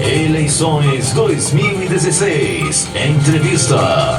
Eleições 2016. Entrevista.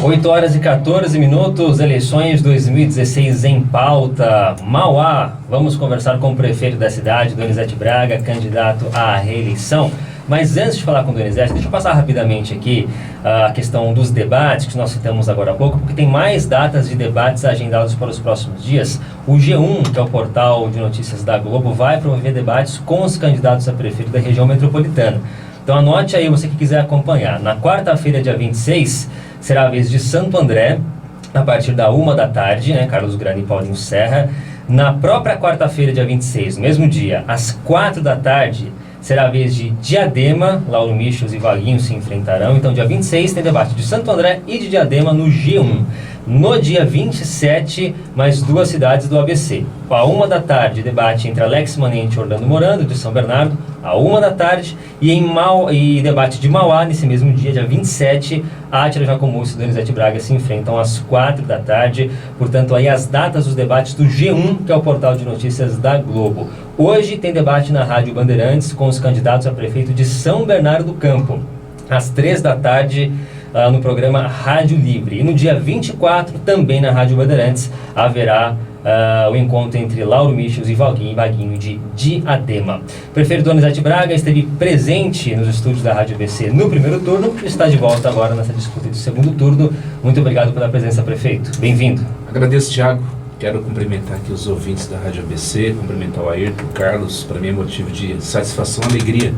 8h14, eleições 2016 em pauta. Mauá, vamos conversar com o prefeito da cidade, Donizete Braga, candidato à reeleição. Mas antes de falar com o Donizete, deixa eu passar rapidamente aqui a questão dos debates que nós citamos agora há pouco, porque tem mais datas de debates agendados para os próximos dias. O G1, que é o portal de notícias da Globo, vai promover debates com os candidatos a prefeito da região metropolitana. Então anote aí, você que quiser acompanhar. Na quarta-feira, dia 26, será a vez de Santo André, a partir da 13h, né, Carlos Grande e Paulinho Serra. Na própria quarta-feira, dia 26, mesmo dia, às 16h, será a vez de Diadema, Lauro Michels e Vaguinho se enfrentarão. Então, dia 26 tem debate de Santo André e de Diadema no G1. No dia 27, mais duas cidades do ABC. À 13h, debate entre Alex Manente e Orlando Morando, de São Bernardo, à 13h. E debate de Mauá, nesse mesmo dia, dia 27, Átila Jacomuzzi e Donizete Braga se enfrentam às 16h. Portanto, aí as datas dos debates do G1, que é o portal de notícias da Globo. Hoje tem debate na Rádio Bandeirantes com os candidatos a prefeito de São Bernardo do Campo, às 15h, no programa Rádio Livre. E no dia 24, também na Rádio Bandeirantes, haverá o encontro entre Lauro Michels e Vaguinho de Diadema. O prefeito Donizete Braga esteve presente nos estúdios da Rádio ABC no primeiro turno e está de volta agora nessa disputa do segundo turno. Muito obrigado pela presença, prefeito. Bem-vindo. Agradeço, Thiago. Quero cumprimentar aqui os ouvintes da Rádio ABC, cumprimentar o Ayrton, o Carlos. Para mim é motivo de satisfação e alegria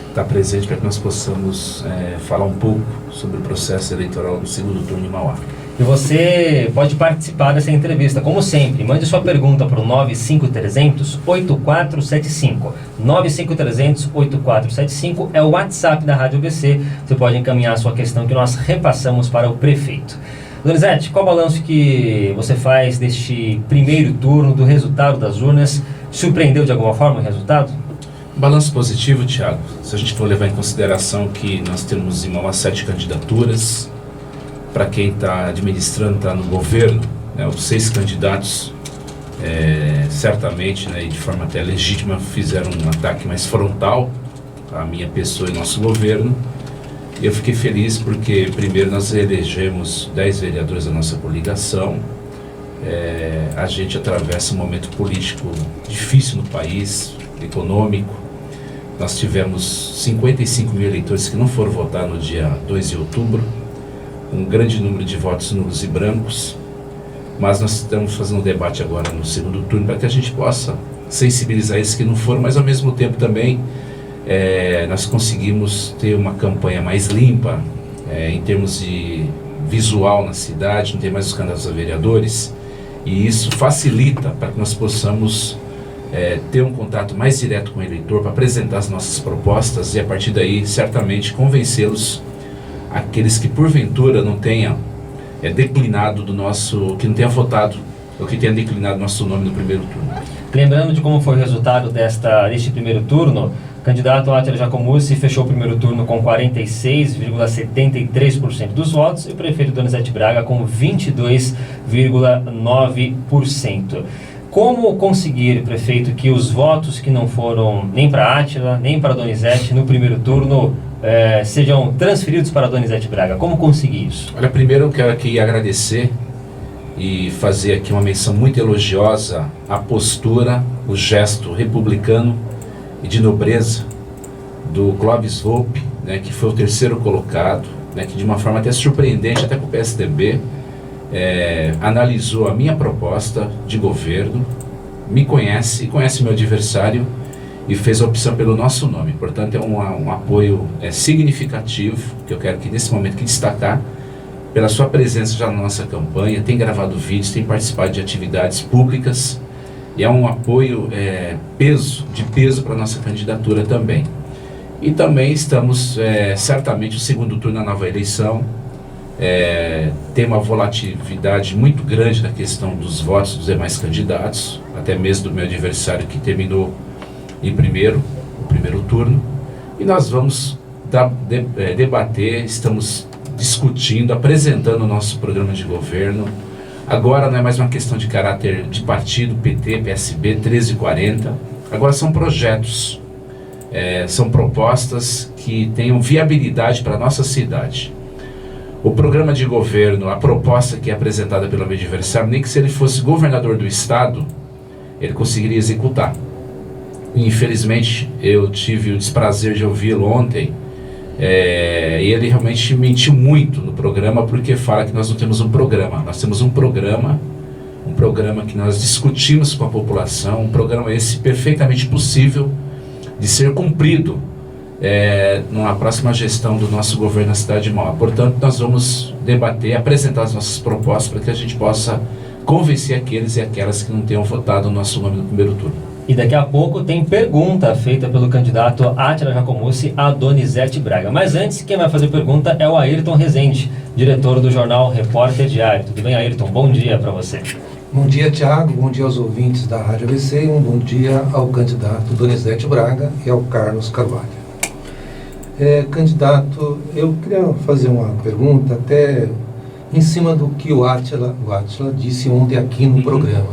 estar presente para que nós possamos falar um pouco sobre o processo eleitoral do segundo turno em Mauá. E você pode participar dessa entrevista, como sempre. Mande sua pergunta para o 95300-8475. 95300-8475 é o WhatsApp da Rádio ABC. Você pode encaminhar a sua questão que nós repassamos para o prefeito. Donizete, qual o balanço que você faz deste primeiro turno, do resultado das urnas? Surpreendeu de alguma forma o resultado? Balanço positivo, Thiago. Se a gente for levar em consideração que nós temos em Mauá 7 candidaturas, para quem está administrando, está no governo, né, os 6 candidatos, certamente, né, e de forma até legítima, fizeram um ataque mais frontal à minha pessoa e nosso governo. E eu fiquei feliz porque, primeiro, nós elegemos 10 vereadores da nossa coligação. A gente atravessa um momento político difícil no país, econômico. Nós tivemos 55 mil eleitores que não foram votar no dia 2 de outubro, um grande número de votos nulos e brancos, mas nós estamos fazendo um debate agora no segundo turno para que a gente possa sensibilizar esses que não foram, mas ao mesmo tempo também nós conseguimos ter uma campanha mais limpa em termos de visual na cidade, não tem mais os candidatos a vereadores, e isso facilita para que nós possamos ter um contato mais direto com o eleitor para apresentar as nossas propostas e a partir daí certamente convencê-los, aqueles que porventura não tenham declinado do nosso, que não tenha votado ou que tenha declinado nosso nome no primeiro turno. Lembrando de como foi o resultado deste primeiro turno, o candidato Átila Jacomuzzi fechou o primeiro turno com 46,73% dos votos e o prefeito Donizete Braga com 22,9%. Como conseguir, prefeito, que os votos que não foram nem para Átila, nem para Donizete no primeiro turno sejam transferidos para Donizete Braga? Como conseguir isso? Olha, primeiro eu quero aqui agradecer e fazer aqui uma menção muito elogiosa à postura, o gesto republicano e de nobreza do Clóvis Volpi, né, que foi o terceiro colocado, né, que de uma forma até surpreendente, até para o PSDB, analisou a minha proposta de governo, me conhece, conhece meu adversário e fez a opção pelo nosso nome. Portanto, é um apoio significativo, que eu quero aqui nesse momento que destacar, pela sua presença já na nossa campanha, tem gravado vídeos, tem participado de atividades públicas, e é um apoio de peso para a nossa candidatura também. E também estamos, certamente, o segundo turno na nova eleição, tem uma volatilidade muito grande na questão dos votos dos demais candidatos, até mesmo do meu adversário que terminou em primeiro turno, e nós vamos debater, estamos discutindo, apresentando o nosso programa de governo, Agora não é mais uma questão de caráter de partido, PT, PSB, 1340. Agora são projetos, são propostas que tenham viabilidade para a nossa cidade. O programa de governo, a proposta que é apresentada pelo meu adversário, nem que se ele fosse governador do estado, ele conseguiria executar. Infelizmente, eu tive o desprazer de ouvi-lo ontem, e ele realmente mentiu muito no programa, porque fala que nós não temos um programa. Nós temos um programa que nós discutimos com a população, um programa esse perfeitamente possível de ser cumprido numa próxima gestão do nosso governo na cidade de Mauá. Portanto, nós vamos debater, apresentar as nossas propostas para que a gente possa convencer aqueles e aquelas que não tenham votado o nosso nome no primeiro turno. E daqui a pouco tem pergunta feita pelo candidato Átila Jacomussi a Donizete Braga. Mas antes, quem vai fazer pergunta é o Ayrton Rezende, diretor do jornal Repórter Diário. Tudo bem, Ayrton? Bom dia para você. Bom dia, Thiago. Bom dia aos ouvintes da Rádio ABC. Um bom dia ao candidato Donizete Braga e ao Carlos Carvalho. Candidato, eu queria fazer uma pergunta até em cima do que o Átila disse ontem aqui no programa.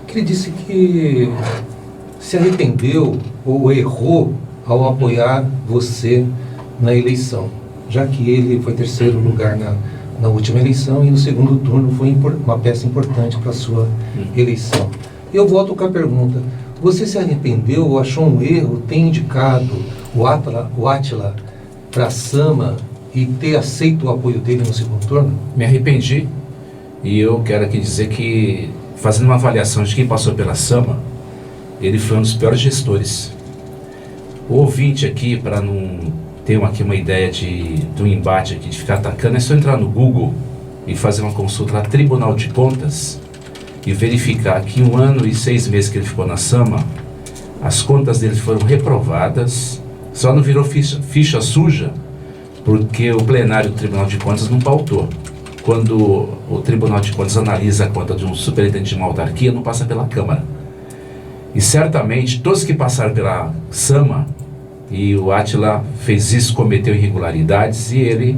Que ele disse que se arrependeu ou errou ao apoiar você na eleição, já que ele foi terceiro lugar na última eleição e no segundo turno foi uma peça importante para a sua eleição. Eu volto com a pergunta: você se arrependeu ou achou um erro ter indicado o Átila para a Sama e ter aceito o apoio dele no segundo turno? Me arrependi, e eu quero aqui dizer que, fazendo uma avaliação de quem passou pela Sama, ele foi um dos piores gestores. O ouvinte aqui, para não ter aqui uma ideia do embate aqui, de ficar atacando, é só entrar no Google e fazer uma consulta lá, Tribunal de Contas, e verificar que 1 ano e 6 meses que ele ficou na Sama, as contas dele foram reprovadas, só não virou ficha suja, porque o plenário do Tribunal de Contas não pautou. Quando o Tribunal de Contas analisa a conta de um superintendente de uma autarquia, não passa pela Câmara. E certamente todos que passaram pela Sama, e o Átila fez isso, cometeu irregularidades, e ele,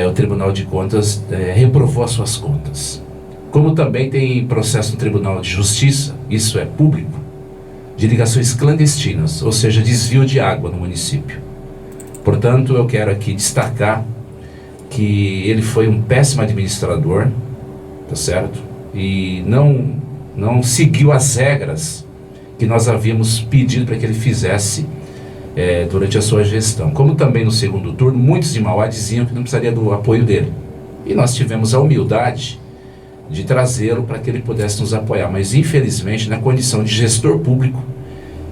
o Tribunal de Contas, reprovou as suas contas. Como também tem processo no Tribunal de Justiça, isso é público, de ligações clandestinas, ou seja, desvio de água no município. Portanto, eu quero aqui destacar que ele foi um péssimo administrador, tá certo? E não seguiu as regras que nós havíamos pedido para que ele fizesse durante a sua gestão. Como também no segundo turno, muitos de Mauá diziam que não precisaria do apoio dele. E nós tivemos a humildade de trazê-lo para que ele pudesse nos apoiar. Mas, infelizmente, na condição de gestor público,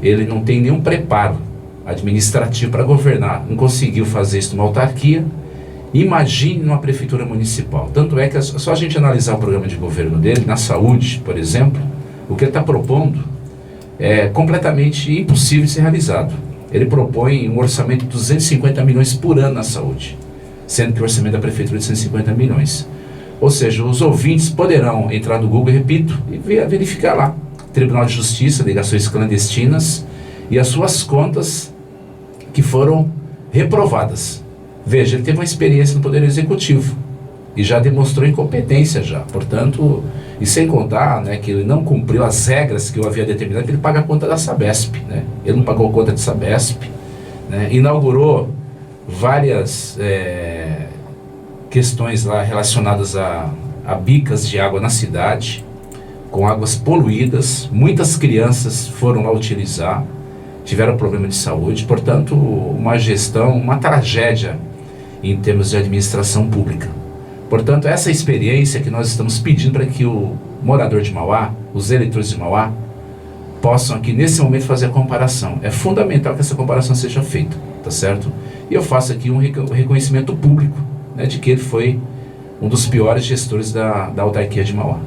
ele não tem nenhum preparo administrativo para governar. Não conseguiu fazer isso numa autarquia. Imagine numa prefeitura municipal. Tanto é que só a gente analisar o programa de governo dele, na saúde, por exemplo, o que ele está propondo é completamente impossível de ser realizado. Ele propõe um orçamento de 250 milhões por ano na saúde, sendo que o orçamento da prefeitura é de 150 milhões. Ou seja, os ouvintes poderão entrar no Google, repito, e verificar lá. Tribunal de Justiça, ligações clandestinas e as suas contas que foram reprovadas. Veja, ele teve uma experiência no Poder Executivo e já demonstrou incompetência já. Portanto, e sem contar, né, que ele não cumpriu as regras que eu havia determinado, que ele paga a conta da Sabesp, né? Ele não pagou a conta de Sabesp, né? Inaugurou várias questões lá relacionadas a bicas de água na cidade, com águas poluídas. Muitas crianças foram lá utilizar, tiveram problema de saúde. Portanto, uma gestão, uma tragédia em termos de administração pública. Portanto, essa experiência que nós estamos pedindo para que o morador de Mauá, os eleitores de Mauá, possam aqui nesse momento fazer a comparação. É fundamental que essa comparação seja feita, tá certo? E eu faço aqui um reconhecimento público, né, de que ele foi um dos piores gestores da autarquia de Mauá.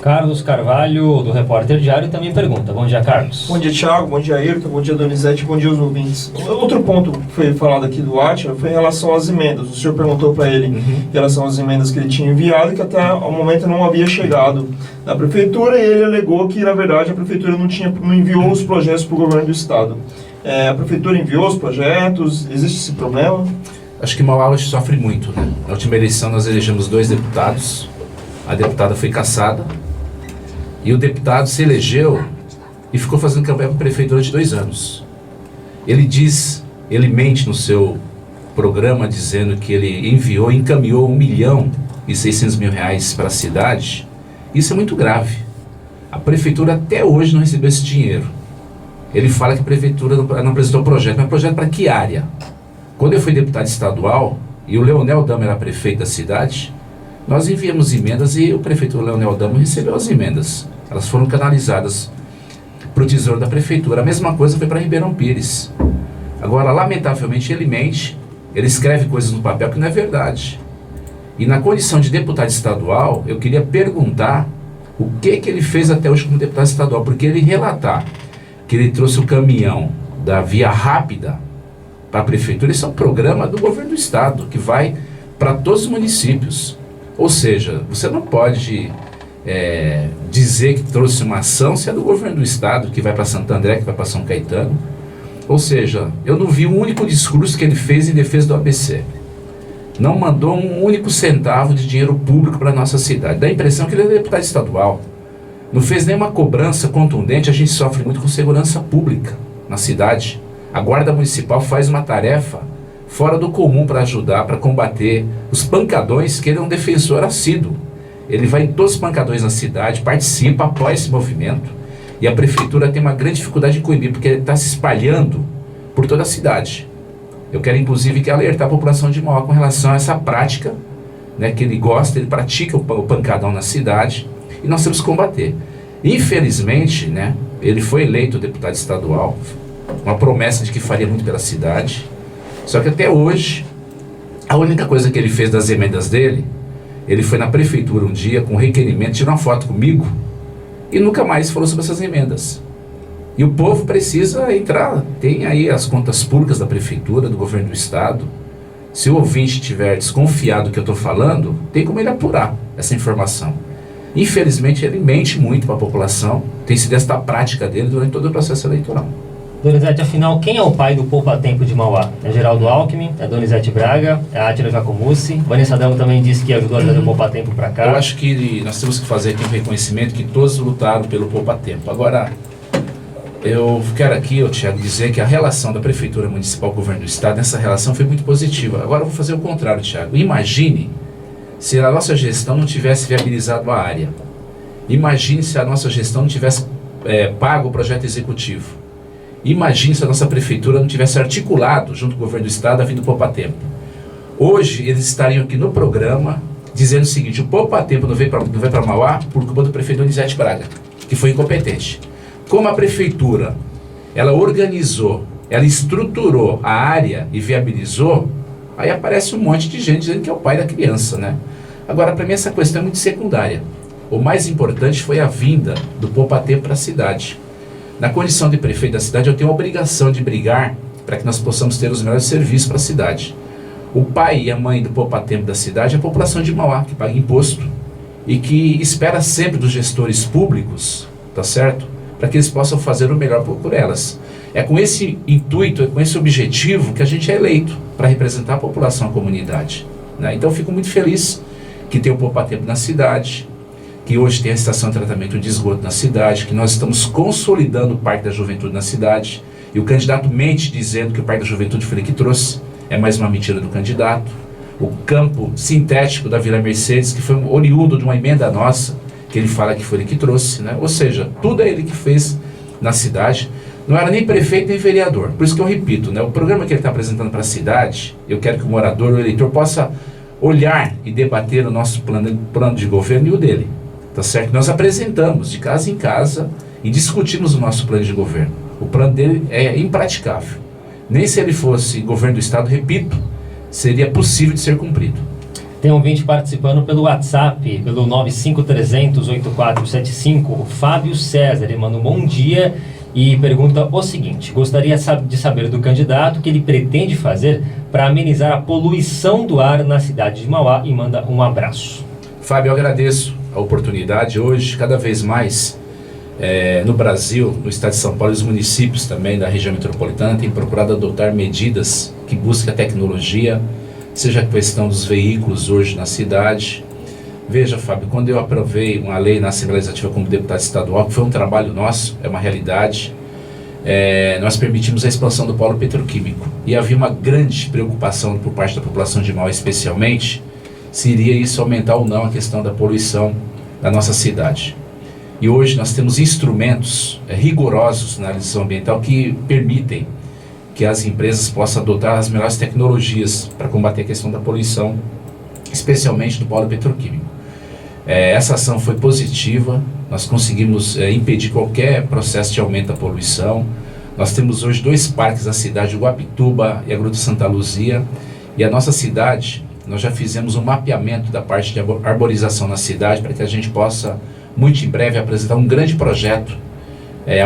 Carlos Carvalho, do Repórter Diário, também pergunta. Bom dia, Carlos. Bom dia, Thiago. Bom dia, Ayrton. Bom dia, Donizete. Bom dia aos ouvintes. Outro ponto que foi falado aqui do Átila foi em relação às emendas. O senhor perguntou para ele em relação às emendas que ele tinha enviado e que até ao momento não havia chegado na prefeitura, e ele alegou que, na verdade, a prefeitura não enviou os projetos para o governo do estado. A prefeitura enviou os projetos? Existe esse problema? Acho que Mauá hoje sofre muito, né? Na última eleição nós elegemos 2 deputados, a deputada foi cassada e o deputado se elegeu e ficou fazendo campanha para o prefeito durante 2 anos. Ele mente no seu programa dizendo que ele encaminhou R$1.600.000 para a cidade. Isso é muito grave. A prefeitura até hoje não recebeu esse dinheiro. Ele fala que a prefeitura não apresentou projeto, mas projeto para que área? Quando eu fui deputado estadual e o Leonel Dama era prefeito da cidade, nós enviamos emendas e o prefeito Leonel Dama recebeu as emendas. Elas foram canalizadas para o tesouro da prefeitura. A mesma coisa foi para Ribeirão Pires. Agora, lamentavelmente, ele mente, ele escreve coisas no papel que não é verdade. E na condição de deputado estadual, eu queria perguntar o que ele fez até hoje como deputado estadual, porque ele relatar que ele trouxe o caminhão da Via Rápida para a prefeitura, isso é um programa do governo do estado, que vai para todos os municípios. Ou seja, você não pode dizer que trouxe uma ação se é do governo do estado, que vai para Santo André, que vai para São Caetano. Ou seja, eu não vi um único discurso que ele fez em defesa do ABC. Não mandou um único centavo de dinheiro público para a nossa cidade. Dá a impressão que ele é deputado estadual. Não fez nenhuma cobrança contundente. A gente sofre muito com segurança pública na cidade. A Guarda Municipal faz uma tarefa fora do comum para ajudar, para combater os pancadões, que ele é um defensor assíduo. Ele vai em todos os pancadões na cidade, participa, apoia esse movimento. E a prefeitura tem uma grande dificuldade de coibir, porque ele está se espalhando por toda a cidade. Eu quero inclusive que alertar a população de Mauá com relação a essa prática, né, que ele gosta, ele pratica o pancadão na cidade, e nós temos que combater. Infelizmente, né, ele foi eleito deputado estadual, uma promessa de que faria muito pela cidade, só que até hoje, a única coisa que ele fez das emendas dele, ele foi na prefeitura um dia com requerimento, tirou uma foto comigo, e nunca mais falou sobre essas emendas. E o povo precisa entrar, tem aí as contas públicas da prefeitura, do governo do estado. Se o ouvinte estiver desconfiado do que eu estou falando, tem como ele apurar essa informação. Infelizmente ele mente muito para a população, tem sido esta prática dele durante todo o processo eleitoral. Donizete, afinal, quem é o pai do poupa-tempo de Mauá? É Geraldo Alckmin, é Donizete Braga, é Átila Jacomussi. Vanessa Damo também disse que ajudou a trazer o poupa-tempo para cá. Eu acho que nós temos que fazer aqui um reconhecimento que todos lutaram pelo poupa-tempo. Agora, eu quero aqui, Tiago, dizer que a relação da Prefeitura Municipal com o Governo do Estado, essa relação foi muito positiva. Agora eu vou fazer o contrário, Tiago. Imagine se a nossa gestão não tivesse viabilizado a área. Imagine se a nossa gestão não tivesse pago o projeto executivo. Imagine se a nossa prefeitura não tivesse articulado, junto com o governo do estado, a vinda do poupa-tempo. Hoje, eles estariam aqui no programa, dizendo o seguinte: o poupa-tempo não veio para Mauá por culpa do prefeito Donizete Braga, que foi incompetente. Como a prefeitura, ela organizou, ela estruturou a área e viabilizou, aí aparece um monte de gente dizendo que é o pai da criança, né? Agora, para mim, essa questão é muito secundária. O mais importante foi a vinda do poupa-tempo para a cidade. Na condição de prefeito da cidade, eu tenho a obrigação de brigar para que nós possamos ter os melhores serviços para a cidade. O pai e a mãe do poupa-tempo da cidade é a população de Mauá, que paga imposto e que espera sempre dos gestores públicos, tá certo? Para que eles possam fazer o melhor por elas. É com esse intuito, é com esse objetivo que a gente é eleito, para representar a população, a comunidade, né? Então eu fico muito feliz que tem o poupa-tempo na cidade, que hoje tem a estação de tratamento de esgoto na cidade, que nós estamos consolidando o Parque da Juventude na cidade, e o candidato mente dizendo que o Parque da Juventude foi ele que trouxe, é mais uma mentira do candidato. O campo sintético da Vila Mercedes, que foi oriundo de uma emenda nossa, que ele fala que foi ele que trouxe, né? Ou seja, tudo é ele que fez na cidade. Não era nem prefeito nem vereador. Por isso que eu repito, né? O programa que ele está apresentando para a cidade, eu quero que o morador, o eleitor, possa olhar e debater o nosso plano de governo e o dele. Tá certo? Nós apresentamos de casa em casa e discutimos o nosso plano de governo. O plano dele é impraticável. Nem se ele fosse governo do estado, repito, seria possível de ser cumprido. Tem um ouvinte participando pelo WhatsApp, pelo 953008475, o Fábio César. Ele manda um bom dia e pergunta o seguinte: gostaria de saber do candidato o que ele pretende fazer para amenizar a poluição do ar na cidade de Mauá, e manda um abraço. Fábio, eu agradeço a oportunidade. Hoje, cada vez mais, no Brasil, no estado de São Paulo, os municípios também da região metropolitana têm procurado adotar medidas que busquem a tecnologia, seja a questão dos veículos hoje na cidade, Veja, Fábio, quando eu aprovei uma lei na Assembleia Legislativa como deputado estadual, que foi um trabalho nosso, é uma realidade, nós permitimos a expansão do polo petroquímico. E havia uma grande preocupação por parte da população de Mauá, especialmente, se iria isso aumentar ou não a questão da poluição da nossa cidade. E hoje nós temos instrumentos rigorosos na legislação ambiental que permitem que as empresas possam adotar as melhores tecnologias para combater a questão da poluição, especialmente do polo petroquímico. Essa ação foi positiva, nós conseguimos impedir qualquer processo de aumento da poluição. Nós temos hoje 2 parques na cidade, o Guapituba e a Gruta Santa Luzia, e a nossa cidade, nós já fizemos um mapeamento da parte de arborização na cidade para que a gente possa, muito em breve, apresentar um grande projeto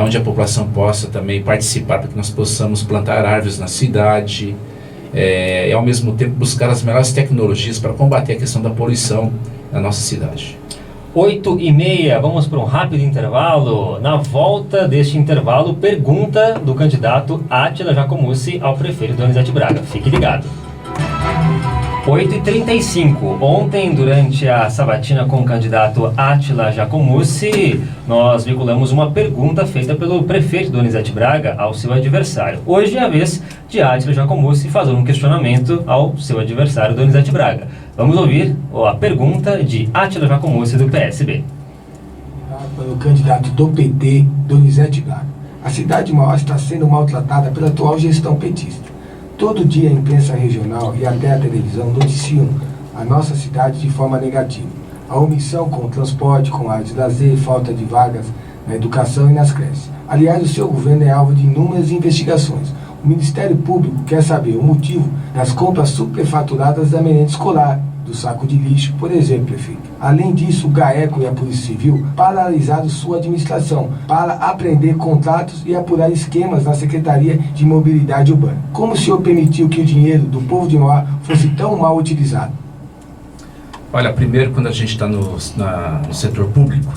onde a população possa também participar, para que nós possamos plantar árvores na cidade e ao mesmo tempo buscar as melhores tecnologias para combater a questão da poluição na nossa cidade. 8h30, vamos para um rápido intervalo. Na volta deste intervalo, pergunta do candidato Átila Jacomussi ao prefeito Donizete Braga. Fique ligado. 8h35. Ontem, durante a sabatina com o candidato Átila Jacomussi, nós vinculamos uma pergunta feita pelo prefeito Donizete Braga ao seu adversário. Hoje é a vez de Átila Jacomussi fazer um questionamento ao seu adversário Donizete Braga. Vamos ouvir a pergunta de Átila Jacomussi do PSB. Para o candidato do PT, Donizete Braga. A cidade de Mauá está sendo maltratada pela atual gestão petista. Todo dia a imprensa regional e até a televisão noticiam a nossa cidade de forma negativa. A omissão com o transporte, com áreas de lazer, falta de vagas na educação e nas creches. Aliás, o seu governo é alvo de inúmeras investigações. O Ministério Público quer saber o motivo das compras superfaturadas da merenda escolar, do saco de lixo, por exemplo, prefeito. Além disso, o GAECO e a Polícia Civil paralisaram sua administração para apreender contratos e apurar esquemas na Secretaria de Mobilidade Urbana. Como o senhor permitiu que o dinheiro do povo de Mauá fosse tão mal utilizado? Olha, primeiro, quando a gente está no setor público,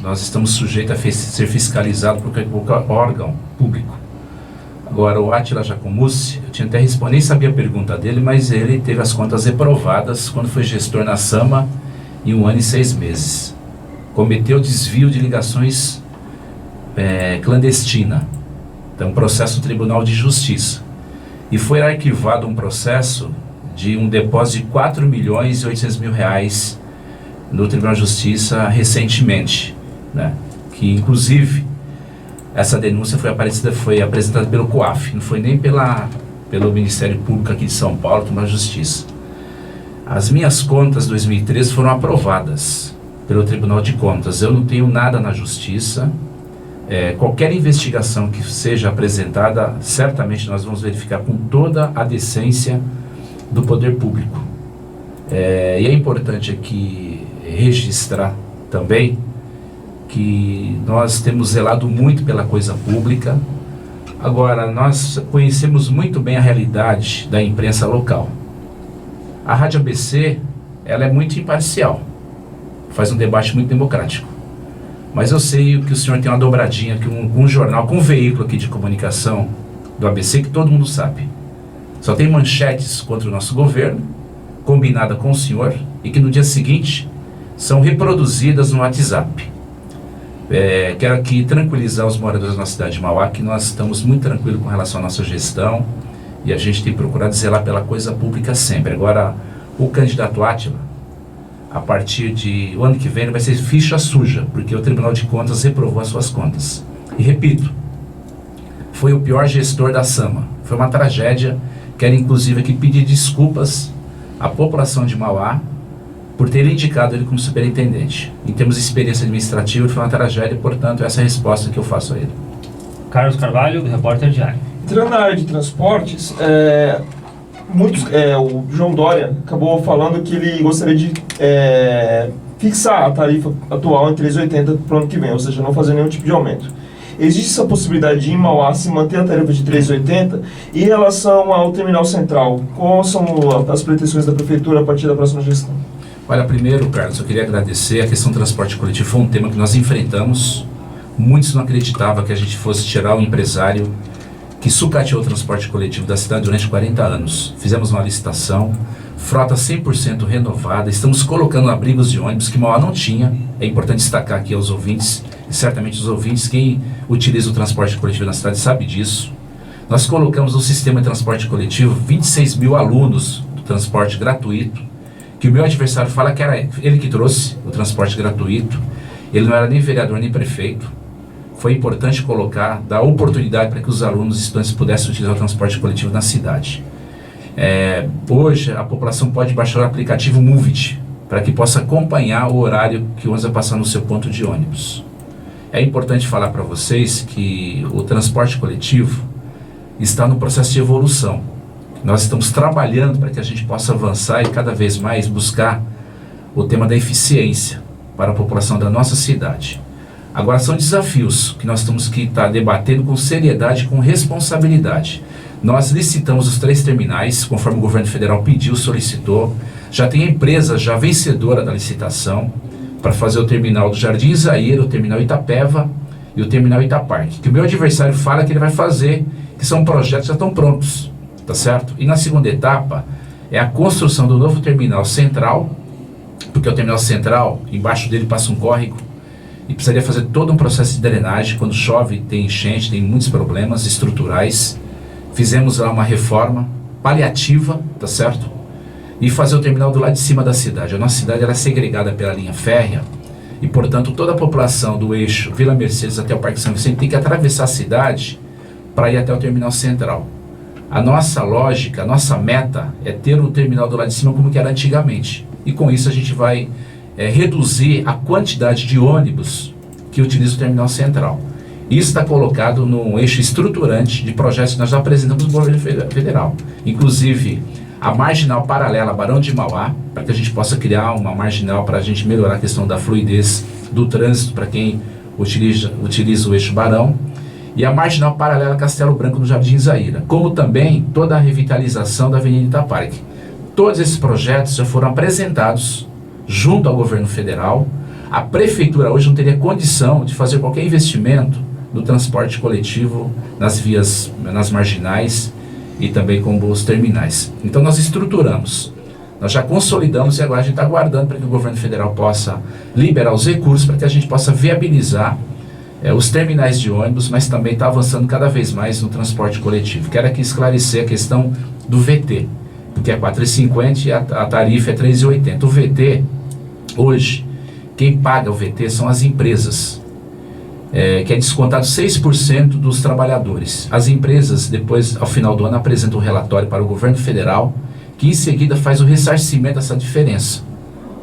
nós estamos sujeitos a ser fiscalizados por qualquer órgão público. Agora, o Átila Jacomussi, eu tinha até respondido, nem sabia a pergunta dele, mas ele teve as contas reprovadas quando foi gestor na SAMA em 1 ano e 6 meses. Cometeu desvio de ligações clandestina. Então, processo no Tribunal de Justiça. E foi arquivado um processo de um depósito de 4 milhões e 800 mil reais no Tribunal de Justiça recentemente, né? Que, inclusive, essa denúncia foi apresentada pelo COAF, não foi nem pelo Ministério Público aqui de São Paulo, Tribunal de Justiça. As minhas contas de 2013 foram aprovadas pelo Tribunal de Contas. Eu não tenho nada na Justiça. Qualquer investigação que seja apresentada, certamente nós vamos verificar com toda a decência do poder público. E é importante aqui registrar também que nós temos zelado muito pela coisa pública. Agora, nós conhecemos muito bem a realidade da imprensa local. A Rádio ABC, ela é muito imparcial, faz um debate muito democrático. Mas eu sei que o senhor tem uma dobradinha, que um jornal, com um veículo aqui de comunicação do ABC, que todo mundo sabe. Só tem manchetes contra o nosso governo, combinada com o senhor, e que no dia seguinte são reproduzidas no WhatsApp. Quero aqui tranquilizar os moradores da nossa cidade de Mauá, que nós estamos muito tranquilos com relação à nossa gestão e a gente tem procurado zelar pela coisa pública sempre. Agora, o candidato Átila, a partir de o ano que vem, ele vai ser ficha suja, porque o Tribunal de Contas reprovou as suas contas. E repito, foi o pior gestor da SAMA. Foi uma tragédia. Quero inclusive aqui pedir desculpas à população de Mauá por ter indicado ele como superintendente. Em termos de experiência administrativa, foi uma tragédia, portanto, essa é a resposta que eu faço a ele. Carlos Carvalho, do Repórter Diário. Entrando na área de transportes, o João Dória acabou falando que ele gostaria de fixar a tarifa atual em 3,80 para o ano que vem, ou seja, não fazer nenhum tipo de aumento. Existe essa possibilidade de em Mauá se manter a tarifa de 3,80 em relação ao terminal central? Quais são as pretensões da prefeitura a partir da próxima gestão? Olha, primeiro, Carlos, eu queria agradecer. A questão do transporte coletivo foi um tema que nós enfrentamos. Muitos não acreditavam que a gente fosse tirar o empresário que sucateou o transporte coletivo da cidade durante 40 anos. Fizemos uma licitação, frota 100% renovada, estamos colocando abrigos de ônibus que Mauá não tinha. É importante destacar aqui aos ouvintes, e certamente os ouvintes, quem utiliza o transporte coletivo na cidade sabe disso. Nós colocamos no sistema de transporte coletivo 26 mil alunos do transporte gratuito, que o meu adversário fala que era ele que trouxe o transporte gratuito, ele não era nem vereador nem prefeito. Foi importante colocar, dar oportunidade para que os alunos e estudantes pudessem utilizar o transporte coletivo na cidade. Hoje a população pode baixar o aplicativo Movit, para que possa acompanhar o horário que o ônibus vai passar no seu ponto de ônibus. É importante falar para vocês que o transporte coletivo está no processo de evolução. Nós estamos trabalhando para que a gente possa avançar e cada vez mais buscar o tema da eficiência para a população da nossa cidade. Agora são desafios que nós temos que estar debatendo com seriedade e com responsabilidade. Nós licitamos os 3 terminais, conforme o governo federal pediu, solicitou. Já tem a empresa já vencedora da licitação para fazer o terminal do Jardim Isaíra, o terminal Itapeva e o terminal Itaparque, que o meu adversário fala que ele vai fazer, que são projetos que já estão prontos, tá certo? E na segunda etapa é a construção do novo terminal central, porque o terminal central, embaixo dele passa um córrego, e precisaria fazer todo um processo de drenagem. Quando chove, tem enchente, tem muitos problemas estruturais. Fizemos lá uma reforma paliativa, tá certo? E fazer o terminal do lado de cima da cidade. A nossa cidade ela é segregada pela linha férrea e, portanto, toda a população do eixo Vila Mercedes até o Parque São Vicente tem que atravessar a cidade para ir até o terminal central. A nossa lógica, a nossa meta é ter o terminal do lado de cima como que era antigamente. E com isso a gente vai reduzir a quantidade de ônibus que utiliza o terminal central. Isso está colocado num eixo estruturante de projetos que nós já apresentamos no governo federal. Inclusive, a marginal paralela Barão de Mauá, para que a gente possa criar uma marginal para a gente melhorar a questão da fluidez do trânsito para quem utiliza o eixo Barão, e a marginal paralela Castelo Branco no Jardim Isaíra, como também toda a revitalização da Avenida Itaparque. Todos esses projetos já foram apresentados junto ao governo federal. A prefeitura hoje não teria condição de fazer qualquer investimento no transporte coletivo, nas vias, nas marginais e também com os terminais. Então nós estruturamos, nós já consolidamos e agora a gente está aguardando para que o governo federal possa liberar os recursos para que a gente possa viabilizar os terminais de ônibus, mas também está avançando cada vez mais no transporte coletivo. Quero aqui esclarecer a questão do VT, porque é R$4,50 e a tarifa é R$3,80. O VT, hoje, quem paga o VT são as empresas, que é descontado 6% dos trabalhadores. As empresas, depois, ao final do ano, apresentam um relatório para o governo federal, que em seguida faz o ressarcimento dessa diferença,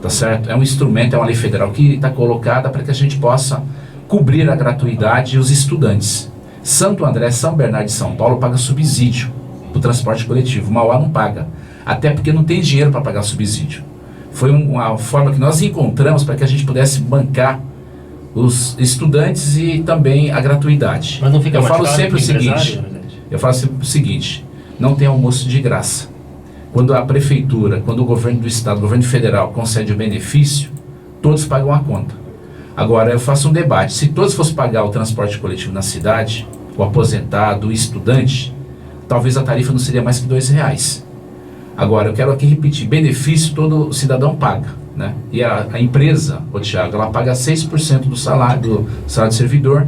tá certo? É um instrumento, é uma lei federal que está colocada para que a gente possa cobrir a gratuidade e os estudantes. Santo André, São Bernardo e São Paulo paga subsídio para o transporte coletivo. Mauá não paga, até porque não tem dinheiro para pagar subsídio. Foi uma forma que nós encontramos para que a gente pudesse bancar os estudantes e também a gratuidade. Mas não fica mais falo caro sempre pro o seguinte, empresário, eu falo sempre o seguinte, não tem almoço de graça. Quando a prefeitura, quando o governo do estado, o governo federal concede o benefício, todos pagam a conta. Agora eu faço um debate, se todos fossem pagar o transporte coletivo na cidade, o aposentado, o estudante, talvez a tarifa não seria mais que R$2. Agora eu quero aqui repetir, benefício todo cidadão paga, né? E a empresa, ô Thiago, ela paga 6% do salário do servidor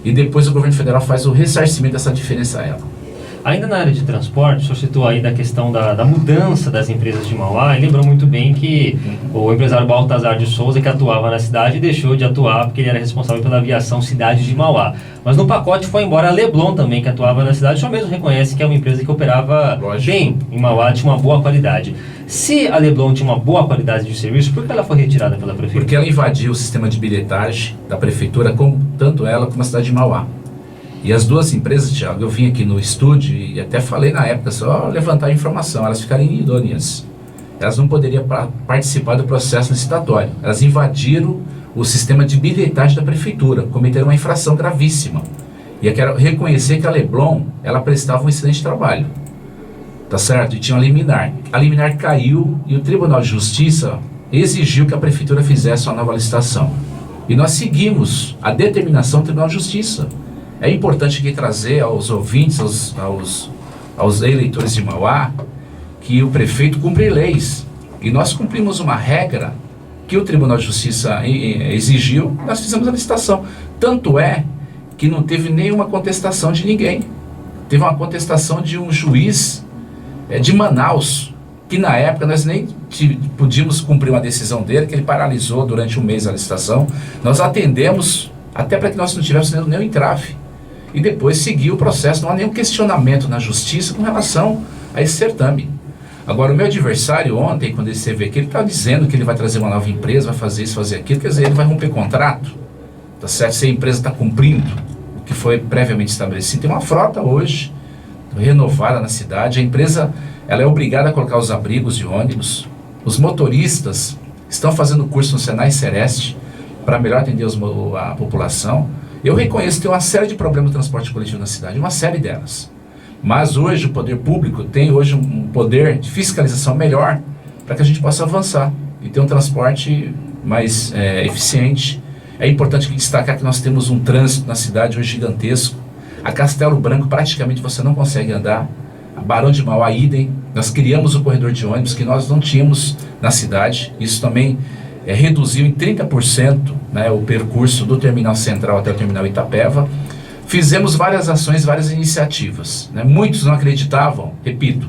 e depois o governo federal faz o ressarcimento dessa diferença a ela. Ainda na área de transporte, o senhor citou aí da questão da mudança das empresas de Mauá, e lembrou muito bem que o empresário Baltazar de Souza, que atuava na cidade, deixou de atuar porque ele era responsável pela aviação Cidade de Mauá. Mas no pacote foi embora a Leblon também, que atuava na cidade. O senhor mesmo reconhece que é uma empresa que operava bem em Mauá, tinha uma boa qualidade. Se a Leblon tinha uma boa qualidade de serviço, por que ela foi retirada pela prefeitura? Porque ela invadiu o sistema de bilhetagem da prefeitura, tanto ela como a cidade de Mauá. E as duas empresas, Thiago, eu vim aqui no estúdio e até falei na época, só levantar a informação, elas ficaram idôneas. Elas não poderiam participar do processo licitatório. Elas invadiram o sistema de bilhetagem da prefeitura, cometeram uma infração gravíssima. E eu quero reconhecer que a Leblon, ela prestava um excelente trabalho, tá certo? E tinha uma liminar. A liminar caiu e o Tribunal de Justiça exigiu que a prefeitura fizesse uma nova licitação. E nós seguimos a determinação do Tribunal de Justiça. É importante aqui trazer aos ouvintes, aos eleitores de Mauá, que o prefeito cumpre leis. E nós cumprimos uma regra que o Tribunal de Justiça exigiu, nós fizemos a licitação. Tanto é que não teve nenhuma contestação de ninguém. Teve uma contestação de um juiz de Manaus, que na época nós nem podíamos cumprir uma decisão dele, que ele paralisou durante um mês a licitação. Nós atendemos, até para que nós não tivéssemos nenhum entrave. E depois seguiu o processo, não há nenhum questionamento na justiça com relação a esse certame. Agora, o meu adversário ontem, quando ele esteve aqui, ele estava dizendo que ele vai trazer uma nova empresa, vai fazer isso, fazer aquilo, quer dizer, ele vai romper contrato, tá certo? Se a empresa está cumprindo o que foi previamente estabelecido. Tem uma frota hoje, renovada na cidade, a empresa ela é obrigada a colocar os abrigos de ônibus, os motoristas estão fazendo curso no Senai Sereste para melhor atender a população. Eu reconheço que tem uma série de problemas no transporte coletivo na cidade, uma série delas. Mas hoje o poder público tem hoje um poder de fiscalização melhor para que a gente possa avançar e ter um transporte mais eficiente. É importante destacar que nós temos um trânsito na cidade hoje gigantesco. A Castelo Branco praticamente você não consegue andar. A Barão de Mauá, idem. Nós criamos o corredor de ônibus que nós não tínhamos na cidade. Isso também reduziu em 30% o percurso do terminal central até o terminal Itapeva. Fizemos várias ações, várias iniciativas. Muitos não acreditavam, repito,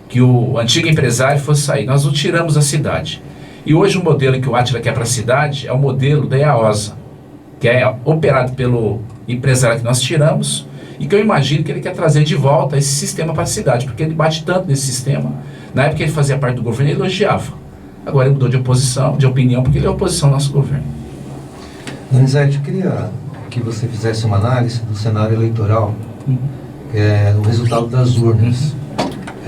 que o antigo empresário fosse sair. Nós o tiramos da cidade. E hoje o modelo que o Átila quer para a cidade é o modelo da EAOSA, que é operado pelo empresário que nós tiramos e que eu imagino que ele quer trazer de volta esse sistema para a cidade, porque ele bate tanto nesse sistema. Na época que ele fazia parte do governo, ele elogiava. Agora ele mudou de opinião, porque ele é oposição ao nosso governo. Donizete, eu queria que você fizesse uma análise do cenário eleitoral, o resultado das urnas.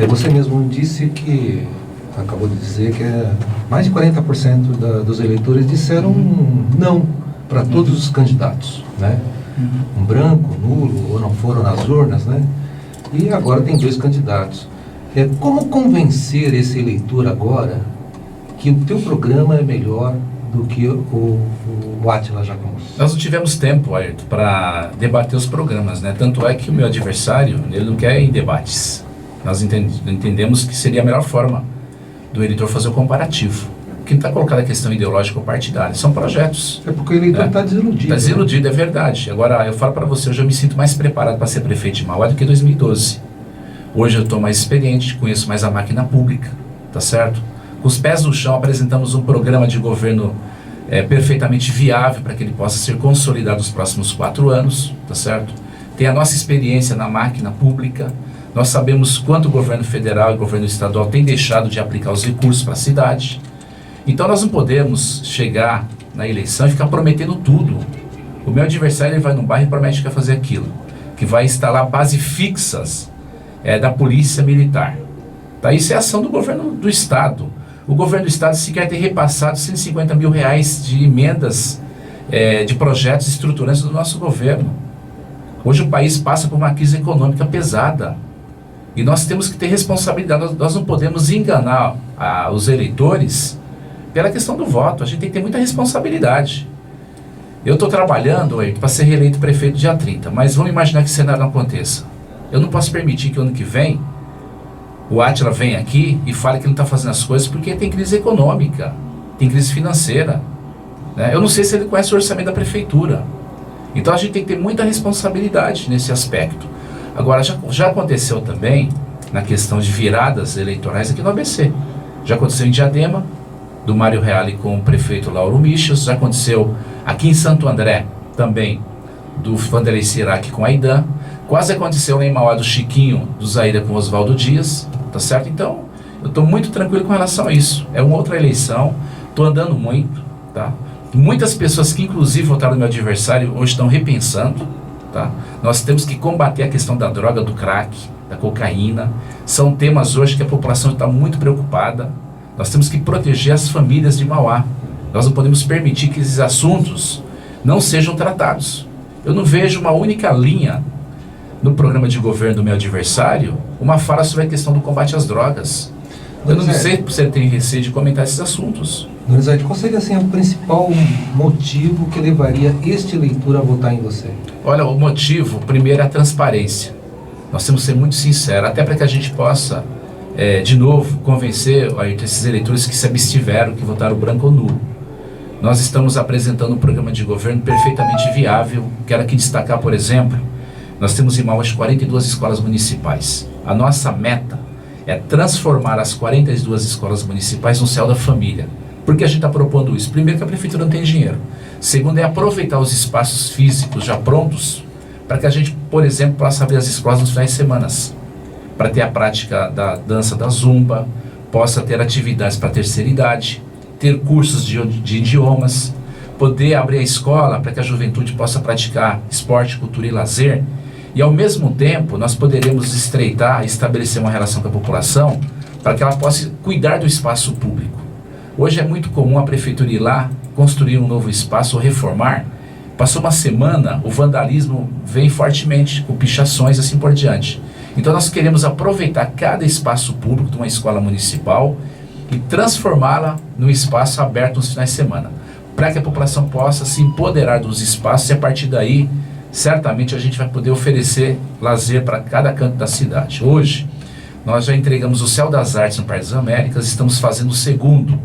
Você mesmo disse que, acabou de dizer que mais de 40% dos eleitores disseram não para todos os candidatos, né? Um branco, nulo, ou não foram nas urnas, né? E agora tem 2 candidatos. Como convencer esse eleitor agora que o teu programa é melhor do que o Átila já conosco? Nós não tivemos tempo, Ayrton, para debater os programas, né? Tanto é que o meu adversário, ele não quer ir em debates. Nós entendemos que seria a melhor forma do eleitor fazer o comparativo. Que não está colocada a questão ideológica ou partidária, são projetos. É porque o eleitor está desiludido. Está desiludido, é verdade. Agora, eu falo para você, hoje eu me sinto mais preparado para ser prefeito de Mauá do que em 2012. Hoje eu estou mais experiente, conheço mais a máquina pública, tá certo? Com os pés no chão, apresentamos um programa de governo perfeitamente viável para que ele possa ser consolidado nos próximos 4 anos, tá certo? Tem a nossa experiência na máquina pública, nós sabemos quanto o governo federal e o governo estadual têm deixado de aplicar os recursos para a cidade. Então nós não podemos chegar na eleição e ficar prometendo tudo. O meu adversário ele vai num bairro e promete que vai fazer aquilo, que vai instalar bases fixas da polícia militar. Tá? Isso é ação do governo do estado. O governo do estado sequer tem repassado R$150 mil de emendas de projetos estruturantes do nosso governo. Hoje o país passa por uma crise econômica pesada. E nós temos que ter responsabilidade. Nós não podemos enganar os eleitores pela questão do voto. A gente tem que ter muita responsabilidade. Eu estou trabalhando para ser reeleito prefeito dia 30, mas vamos imaginar que esse cenário não aconteça. Eu não posso permitir que o ano que vem o Átila venha aqui e fale que não está fazendo as coisas porque tem crise econômica, tem crise financeira. Né? Eu não sei se ele conhece o orçamento da prefeitura. Então a gente tem que ter muita responsabilidade nesse aspecto. Agora, já aconteceu também na questão de viradas eleitorais aqui no ABC. Já aconteceu em Diadema, do Mário Reale com o prefeito Lauro Michels. Já aconteceu aqui em Santo André, também, do Vanderlei Cirac com a Aidan. Quase aconteceu lá em Mauá do Chiquinho, do Zaida com Oswaldo Dias, tá certo? Então, eu estou muito tranquilo com relação a isso. É uma outra eleição, estou andando muito, tá? Muitas pessoas que inclusive votaram no meu adversário hoje estão repensando, tá? Nós temos que combater a questão da droga, do crack, da cocaína. São temas hoje que a população está muito preocupada. Nós temos que proteger as famílias de Mauá. Nós não podemos permitir que esses assuntos não sejam tratados. Eu não vejo uma única linha no programa de governo do meu adversário, uma fala sobre a questão do combate às drogas. Eu não sei se ele tem receio de comentar esses assuntos. Donizete, qual seria assim, o principal motivo que levaria este eleitor a votar em você? Olha, o motivo, primeiro, é a transparência. Nós temos que ser muito sinceros, até para que a gente possa, de novo, convencer esses eleitores que se abstiveram, que votaram branco ou nulo. Nós estamos apresentando um programa de governo perfeitamente viável. Quero aqui destacar, por exemplo, nós temos em Mauá 42 escolas municipais. A nossa meta é transformar as 42 escolas municipais no céu da família. Por que a gente está propondo isso? Primeiro, que a prefeitura não tem dinheiro. Segundo, é aproveitar os espaços físicos já prontos para que a gente, por exemplo, possa abrir as escolas nos finais de semana, para ter a prática da dança da zumba, possa ter atividades para a terceira idade, ter cursos de idiomas, poder abrir a escola para que a juventude possa praticar esporte, cultura e lazer. E ao mesmo tempo nós poderemos estreitar, estabelecer uma relação com a população para que ela possa cuidar do espaço público. Hoje é muito comum a prefeitura ir lá, construir um novo espaço ou reformar. Passou uma semana, o vandalismo vem fortemente, com pichações e assim por diante. Então nós queremos aproveitar cada espaço público de uma escola municipal e transformá-la num espaço aberto nos finais de semana, para que a população possa se empoderar dos espaços e a partir daí, certamente a gente vai poder oferecer lazer para cada canto da cidade. Hoje, nós já entregamos o Céu das Artes no Parque das Américas, estamos fazendo o segundo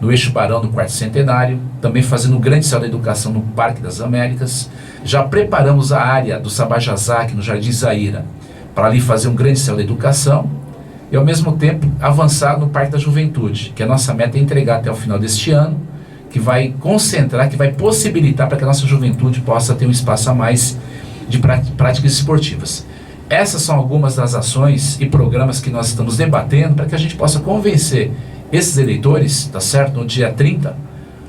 no Eixo Barão do Quarto Centenário, também fazendo o Grande Céu da Educação no Parque das Américas. Já preparamos a área do Sabajazaki no Jardim Zaira, para ali fazer um Grande Céu da Educação e ao mesmo tempo avançar no Parque da Juventude, que a nossa meta é entregar até o final deste ano, que vai concentrar, que vai possibilitar para que a nossa juventude possa ter um espaço a mais de práticas esportivas. Essas são algumas das ações e programas que nós estamos debatendo para que a gente possa convencer esses eleitores, tá certo, no dia 30,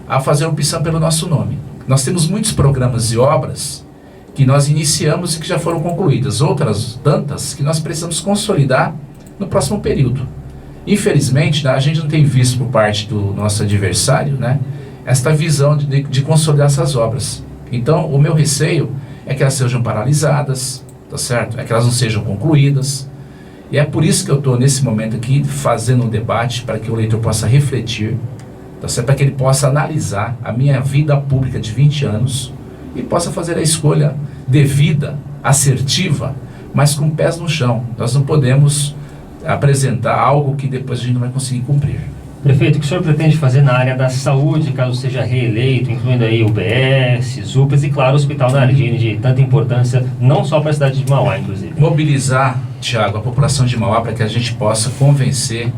a fazer opção pelo nosso nome. Nós temos muitos programas e obras que nós iniciamos e que já foram concluídas, outras tantas que nós precisamos consolidar no próximo período. Infelizmente, né, a gente não tem visto por parte do nosso adversário, né, esta visão de consolidar essas obras. Então, o meu receio é que elas sejam paralisadas, tá certo? É que elas não sejam concluídas. E é por isso que eu estou nesse momento aqui fazendo um debate para que o eleitor possa refletir, tá certo? Para que ele possa analisar a minha vida pública de 20 anos e possa fazer a escolha devida, assertiva, mas com pés no chão. Nós não podemos apresentar algo que depois a gente não vai conseguir cumprir. Prefeito, o que o senhor pretende fazer na área da saúde, caso seja reeleito, incluindo aí UBS, UPAs e, claro, o Hospital Nardini, de tanta importância, não só para a cidade de Mauá, inclusive? Mobilizar, Tiago, a população de Mauá para que a gente possa convencer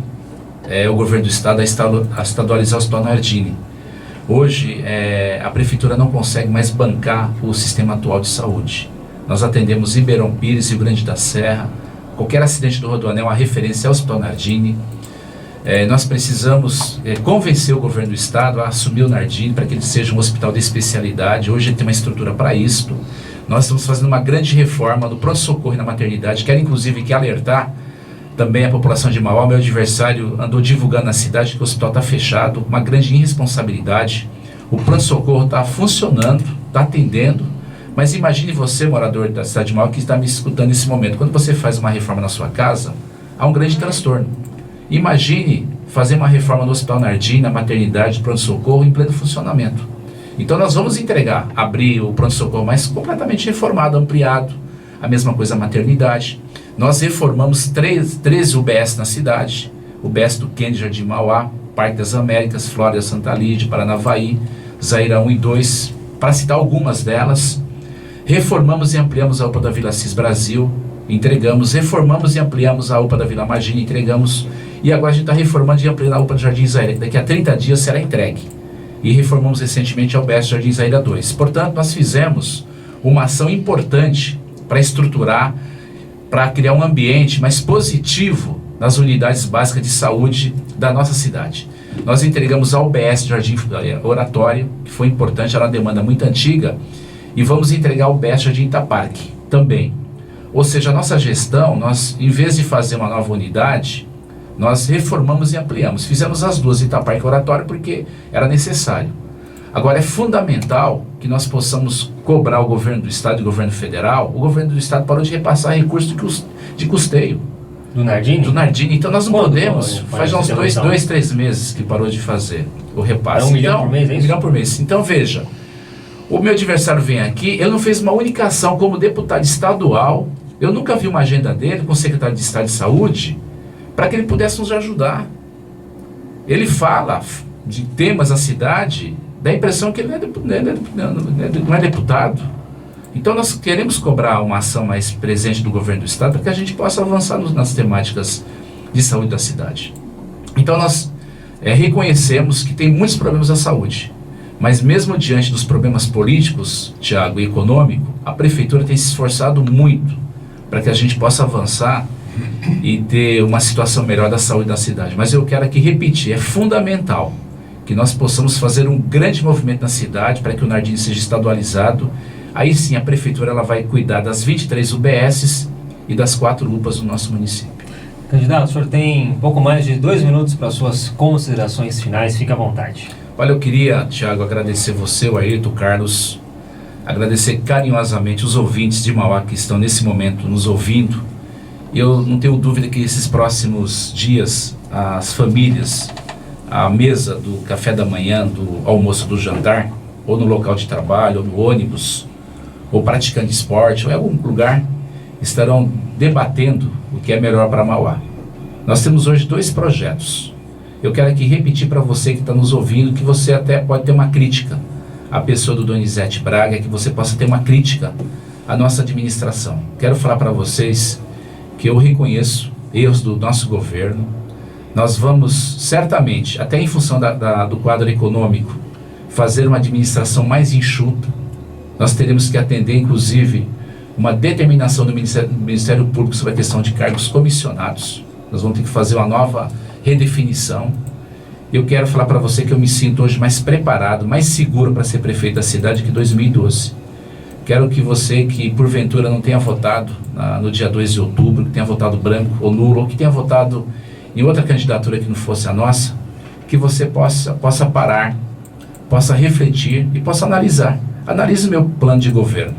o governo do estado a estadualizar o Hospital Nardini. Hoje, a prefeitura não consegue mais bancar o sistema atual de saúde. Nós atendemos Ribeirão Pires, Rio Grande da Serra, qualquer acidente do Rodoanel, a referência é o Hospital Nardini. Nós precisamos convencer o governo do estado a assumir o Nardini para que ele seja um hospital de especialidade. Hoje ele tem uma estrutura para isto. Nós estamos fazendo uma grande reforma no pronto-socorro e na maternidade. Quero inclusive que alertar também a população de Mauá. Meu adversário andou divulgando na cidade que o hospital está fechado, uma grande irresponsabilidade. O pronto-socorro está funcionando, está atendendo, mas imagine você, morador da cidade de Mauá, que está me escutando nesse momento. Quando você faz uma reforma na sua casa, há um grande transtorno. Imagine fazer uma reforma no Hospital Nardini, na maternidade, pronto-socorro, em pleno funcionamento. Então nós vamos entregar, abrir o pronto-socorro, mas completamente reformado, ampliado. A mesma coisa a maternidade. Nós reformamos 13 UBS na cidade. UBS do Kennedy, Jardim Mauá, Parque das Américas, Flórida, Santa Lídia, Paranavaí, Zaira 1 e 2, para citar algumas delas. Reformamos e ampliamos a UPA da Vila Assis Brasil, entregamos, reformamos e ampliamos a UPA da Vila Magina, entregamos. E agora a gente está reformando e ampliando a UPA do Jardim Zaira, que daqui a 30 dias será entregue. E reformamos recentemente a UBS Jardim Zaira 2. Portanto, nós fizemos uma ação importante para estruturar, para criar um ambiente mais positivo nas unidades básicas de saúde da nossa cidade. Nós entregamos a UBS Jardim Oratório, que foi importante, era uma demanda muito antiga, e vamos entregar a UBS Jardim Itaparque também. Ou seja, a nossa gestão, nós, em vez de fazer uma nova unidade, nós reformamos e ampliamos. Fizemos as duas, Itaparque e Oratório, porque era necessário. Agora, é fundamental que nós possamos cobrar o governo do estado e o governo federal. O governo do estado parou de repassar recursos de custeio. Do Nardini? Do Nardini. Então nós não podemos, Quando faz uns 2, 3 meses que parou de fazer. o repasse. Era 1 milhão por mês, é isso? 1 milhão por mês. Então, veja, o meu adversário vem aqui, ele não fez uma única ação como deputado estadual. Eu nunca vi uma agenda dele com o secretário de Estado de Saúde para que ele pudesse nos ajudar. Ele fala de temas da cidade, dá a impressão que ele não é deputado. Então nós queremos cobrar uma ação mais presente do governo do estado para que a gente possa avançar nas temáticas de saúde da cidade. Então nós reconhecemos que tem muitos problemas da saúde, mas mesmo diante dos problemas políticos, Tiago, e econômico, a prefeitura tem se esforçado muito para que a gente possa avançar e ter uma situação melhor da saúde da cidade. Mas eu quero aqui repetir, é fundamental que nós possamos fazer um grande movimento na cidade para que o Nardim seja estadualizado. Aí sim a prefeitura ela vai cuidar das 23 UBSs e das 4 UPAs do nosso município. Candidato, o senhor tem um pouco mais de 2 minutos para suas considerações finais, fique à vontade. Olha, eu queria, Tiago, agradecer você, o Ayrton, Carlos, agradecer carinhosamente os ouvintes de Mauá que estão nesse momento nos ouvindo. E eu não tenho dúvida que esses próximos dias, as famílias, a mesa do café da manhã, do almoço, do jantar, ou no local de trabalho, ou no ônibus, ou praticando esporte, ou em algum lugar, estarão debatendo o que é melhor para Mauá. Nós temos hoje 2 projetos. Eu quero aqui repetir para você que está nos ouvindo que você até pode ter uma crítica à pessoa do Donizete Braga, que você possa ter uma crítica à nossa administração. Quero falar para vocês que eu reconheço erros do nosso governo. Nós vamos certamente, até em função do quadro econômico, fazer uma administração mais enxuta. Nós teremos que atender, inclusive, uma determinação do Ministério Público sobre a questão de cargos comissionados. Nós vamos ter que fazer uma nova redefinição. Eu quero falar para você que eu me sinto hoje mais preparado, mais seguro para ser prefeito da cidade que 2012. Quero que você que porventura não tenha votado no dia 2 de outubro, que tenha votado branco ou nulo, ou que tenha votado em outra candidatura que não fosse a nossa, que você possa parar, possa refletir e possa analisar. Analise o meu plano de governo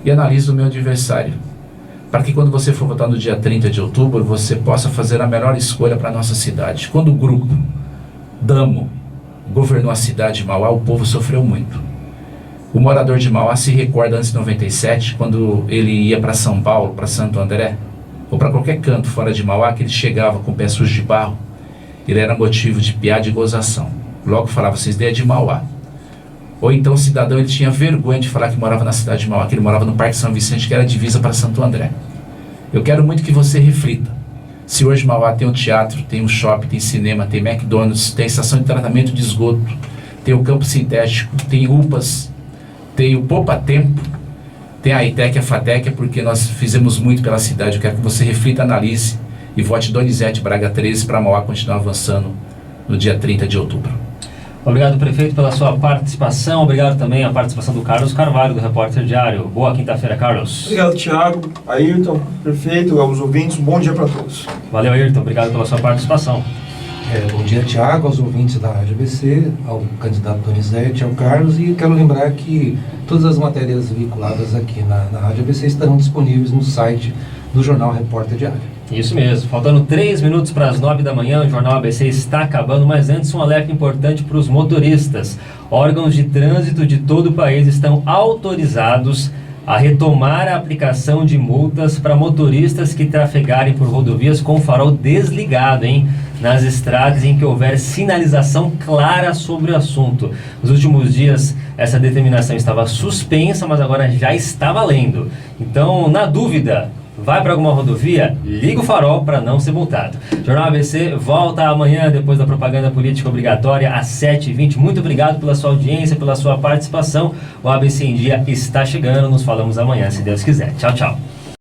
e analise o meu adversário, para que quando você for votar no dia 30 de outubro, você possa fazer a melhor escolha para a nossa cidade. Quando o grupo Damo governou a cidade de Mauá, o povo sofreu muito. O morador de Mauá se recorda antes de 97, quando ele ia para São Paulo, para Santo André, ou para qualquer canto fora de Mauá, que ele chegava com pés sujos de barro, ele era motivo de piada e gozação. Logo falava, vocês é de Mauá. Ou então o cidadão ele tinha vergonha de falar que morava na cidade de Mauá, que ele morava no Parque São Vicente, que era divisa para Santo André. Eu quero muito que você reflita. Se hoje Mauá tem um teatro, tem um shopping, tem cinema, tem McDonald's, tem estação de tratamento de esgoto, tem o campo sintético, tem UPAs, tem o Poupa Tempo, tem a ITEC e a FATEC, porque nós fizemos muito pela cidade. Eu quero que você reflita, analise e vote Donizete Braga 13 para Mauá continuar avançando no dia 30 de outubro. Obrigado, prefeito, pela sua participação. Obrigado também a participação do Carlos Carvalho, do Repórter Diário. Boa quinta-feira, Carlos. Obrigado, Tiago, Ayrton, prefeito, aos ouvintes, um bom dia para todos. Valeu, Ayrton. Obrigado pela sua participação. Bom dia, Tiago, aos ouvintes da Rádio ABC, ao candidato Donizete, ao Carlos, e quero lembrar que todas as matérias veiculadas aqui na Rádio ABC estarão disponíveis no site do jornal Repórter Diário. Isso mesmo. Faltando 3 minutos para as 9 da manhã, o Jornal ABC está acabando, mas antes um alerta importante para os motoristas. Órgãos de trânsito de todo o país estão autorizados a retomar a aplicação de multas para motoristas que trafegarem por rodovias com o farol desligado, nas estradas em que houver sinalização clara sobre o assunto. Nos últimos dias, essa determinação estava suspensa, mas agora já está valendo. Então, na dúvida, vai para alguma rodovia, liga o farol para não ser multado. Jornal ABC volta amanhã, depois da propaganda política obrigatória, às 7h20. Muito obrigado pela sua audiência, pela sua participação. O ABC em Dia está chegando. Nos falamos amanhã, se Deus quiser. Tchau, tchau.